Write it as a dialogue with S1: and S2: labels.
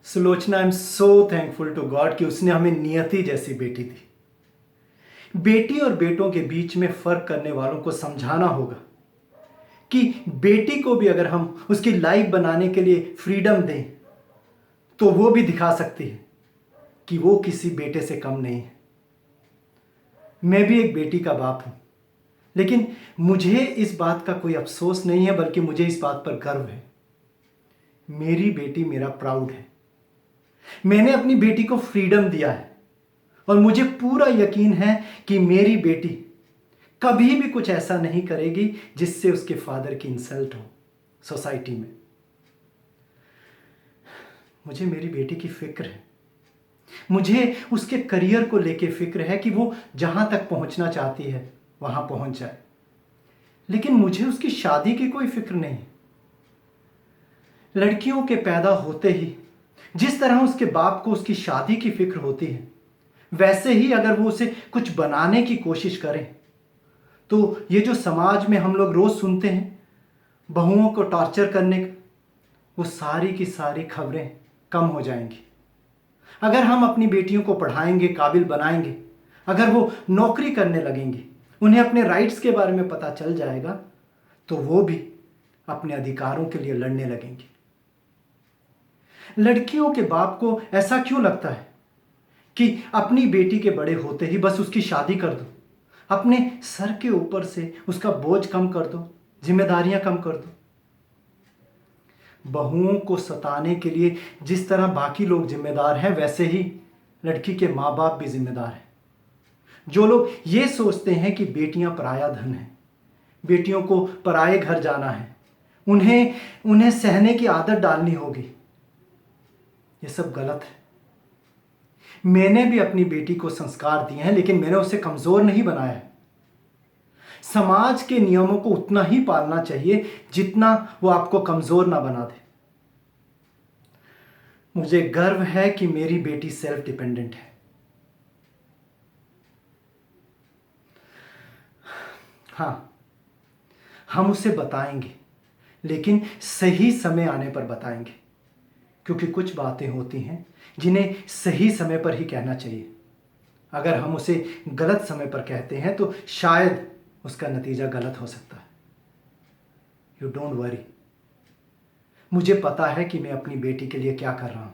S1: Sulochana, I am so thankful to god कि उसने हमें नियति जैसी बेटी दी। बेटी और बेटों के बीच में फर्क करने वालों को समझाना होगा कि बेटी को भी अगर हम उसकी लाइफ बनाने के लिए फ्रीडम दें तो वो भी दिखा सकती है कि वो किसी बेटे से कम नहीं है। मैं भी एक बेटी का बाप हूं, लेकिन मुझे इस बात का कोई अफसोस नहीं है, बल्कि मुझे इस बात पर गर्व है। मेरी बेटी मेरा प्राउड है। मैंने अपनी बेटी को फ्रीडम दिया है और मुझे पूरा यकीन है कि मेरी बेटी कभी भी कुछ ऐसा नहीं करेगी जिससे उसके फादर की इंसल्ट हो सोसाइटी में। मुझे मेरी बेटी की फिक्र है। मुझे उसके करियर को लेके फिक्र है कि वो जहां तक पहुंचना चाहती है वहां पहुंच जाए, लेकिन मुझे उसकी शादी की कोई फिक्र नहीं। लड़कियों के पैदा होते ही जिस तरह उसके बाप को उसकी शादी की फिक्र होती है, वैसे ही अगर वो उसे कुछ बनाने की कोशिश करें तो ये जो समाज में हम लोग रोज सुनते हैं बहुओं को टॉर्चर करने का, वो सारी की सारी खबरें कम हो जाएंगी। अगर हम अपनी बेटियों को पढ़ाएंगे, काबिल बनाएंगे, अगर वो नौकरी करने लगेंगी, उन्हें अपने राइट्स के बारे में पता चल जाएगा, तो वो भी अपने अधिकारों के लिए लड़ने लगेंगी। लड़कियों के बाप को ऐसा क्यों लगता है कि अपनी बेटी के बड़े होते ही बस उसकी शादी कर दो, अपने सर के ऊपर से उसका बोझ कम कर दो, जिम्मेदारियां कम कर दो। बहुओं को सताने के लिए जिस तरह बाकी लोग जिम्मेदार हैं, वैसे ही लड़की के माँ बाप भी जिम्मेदार हैं। जो लोग ये सोचते हैं कि बेटियां पराया धन हैं, बेटियों को पराये घर जाना है, उन्हें उन्हें सहने की आदत डालनी होगी, ये सब गलत है। मैंने भी अपनी बेटी को संस्कार दिए हैं, लेकिन मैंने उसे कमजोर नहीं बनाया है। समाज के नियमों को उतना ही पालना चाहिए जितना वो आपको कमजोर ना बना दे। मुझे गर्व है कि मेरी बेटी सेल्फ डिपेंडेंट है। हाँ, हम उसे बताएंगे, लेकिन सही समय आने पर बताएंगे, क्योंकि कुछ बातें होती हैं जिन्हें सही समय पर ही कहना चाहिए। अगर हम उसे गलत समय पर कहते हैं तो शायद उसका नतीजा गलत हो सकता है। यू डोंट वरी, मुझे पता है कि मैं अपनी बेटी के लिए क्या कर रहा हूं।